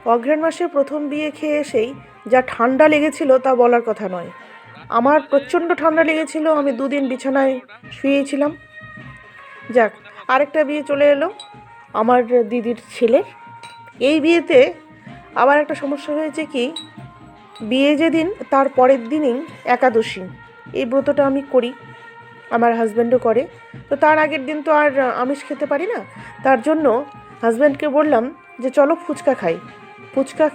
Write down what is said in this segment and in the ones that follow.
অঘ্রাণ মাসে প্রথম বিয়ে খেয়ে এসেই যা ঠান্ডা লেগেছিল তা বলার কথা নয়। আমার প্রচণ্ড ঠান্ডা লেগেছিল, আমি 2 দিন বিছানায় শুয়েছিলাম। যাক, আরেকটা বিয়ে চলে এলো আমার দিদির ছেলের। এই বিয়েতে আবার একটা সমস্যা হয়েছে কি, বিয়ে যেদিন তার পরের দিনই একাদশী। এই ব্রতটা আমি করি, আমার হাজব্যান্ডও করে। তো তার আগের দিন তো আর আমিষ খেতে পারি না। তার জন্য হাজব্যান্ডকে বললাম যে চলো ফুচকা খাই। ফুচকা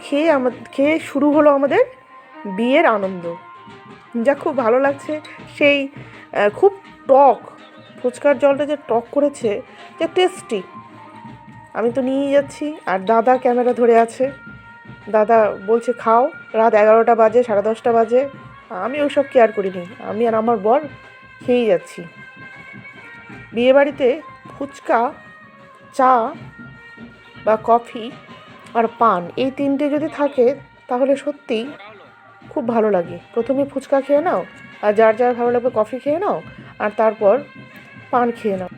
খেয়ে শুরু হলো আমাদের বিয়ের আনন্দ। যা খুব ভালো লাগছে। সেই খুব টক ফুচকার জলটা যে টক করেছে, যে টেস্টি। আমি তো নিয়েই যাচ্ছি, আর দাদা ক্যামেরা ধরে আছে। দাদা বলছে খাও। রাত 11টা বাজে, 10:30 বাজে, আমি ওইসব কেয়ার করিনি। আমি আর আমার বর খেয়েই যাচ্ছি। বিয়েবাড়িতে ফুচকা, চা বা কফি আর পান, এই 3টে যদি থাকে তাহলে সত্যিই খুব ভালো লাগে। প্রথমে ফুচকা খেয়ে নাও, আর যার যার ভালো লাগবে কফি খেয়ে নাও, আর তারপর পান খেয়ে নাও।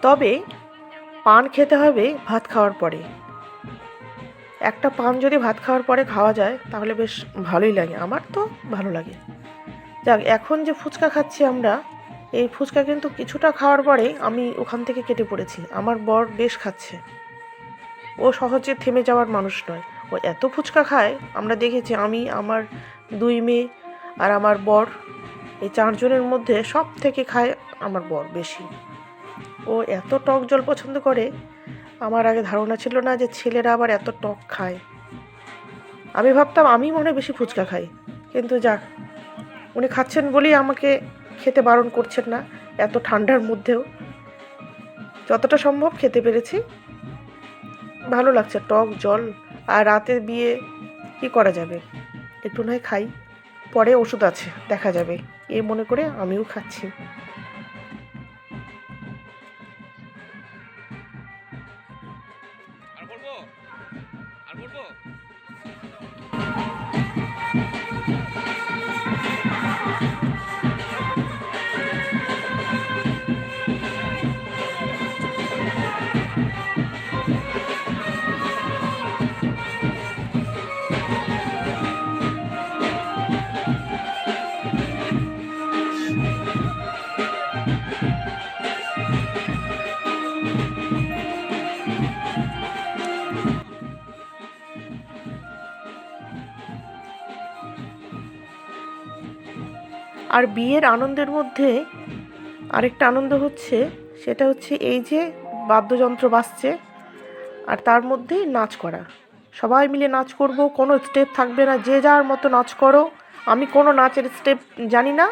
তবে পান খেতে হবে ভাত খাওয়ার পরে। একটা পান যদি ভাত খাওয়ার পরে খাওয়া যায় তাহলে বেশ ভালোই লাগে, আমার তো ভালো লাগে। যাক, এখন যে ফুচকা খাচ্ছি আমরা, এই ফুচকা কিন্তু কিছুটা খাওয়ার পরে আমি ওখান থেকে কেটে পড়েছি। আমার বর বেশ খাচ্ছে, ও সহজে থেমে যাওয়ার মানুষ নয়। ও এত ফুচকা খায়, আমরা দেখেছি। আমি, আমার 2 মেয়ে আর আমার বর, এই 4 জনের মধ্যে সব থেকে খায় আমার বর বেশি। ও এত টক জল পছন্দ করে, আমার আগে ধারণা ছিল না যে ছেলেরা আবার এত টক খায়। আমি ভাবতাম আমি মনে হয় বেশি ফুচকা খাই, কিন্তু যাক, উনি খাচ্ছেন বলেই আমাকে খেতে বারণ করছেন না। এত ঠান্ডার মধ্যেও যতটা সম্ভব খেতে পেরেছি। ভালো লাগছে টক জল। আর রাতে বিয়ে, কি করা যাবে, একটু নয় খাই, পরে ওষুধ আছে দেখা যাবে, এ মনে করে আমিও খাচ্ছি। আর বিয়ের আনন্দের মধ্যে আরেকটা আনন্দ হচ্ছে, সেটা হচ্ছে এই যে বাদ্যযন্ত্র বাজছে আর তার মধ্যেই নাচ করা। সবাই মিলে নাচ করব, কোনো স্টেপ থাকবে না, যে যার মতো নাচ করো। আমি কোনো নাচের স্টেপ জানি না,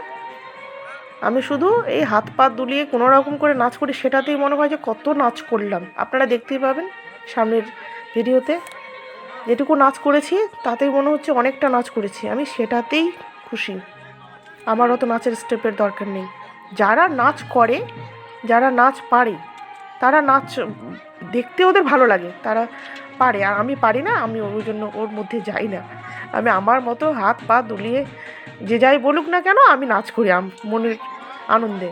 আমি শুধু এই হাত পা দুলিয়ে কোনো রকম করে নাচ করি, সেটাতেই মনে হয় যে কত নাচ করলাম। আপনারা দেখতেই পাবেন সামনের ভিডিওতে, যেটুকু নাচ করেছি তাতেই মনে হচ্ছে অনেকটা নাচ করেছি। আমি সেটাতেই খুশি, আমার অত নাচের স্টেপের দরকার নেই। যারা নাচ করে, যারা নাচ পারে, তারা নাচ দেখতে ওদের ভালো লাগে, তারা পারে। আর আমি পারি না, আমি ওই জন্য ওর মধ্যে যাই না। আমি আমার মতো হাত পা দুলিয়ে যে যাই বলুক না কেন, আমি নাচ করি মনের আনন্দে।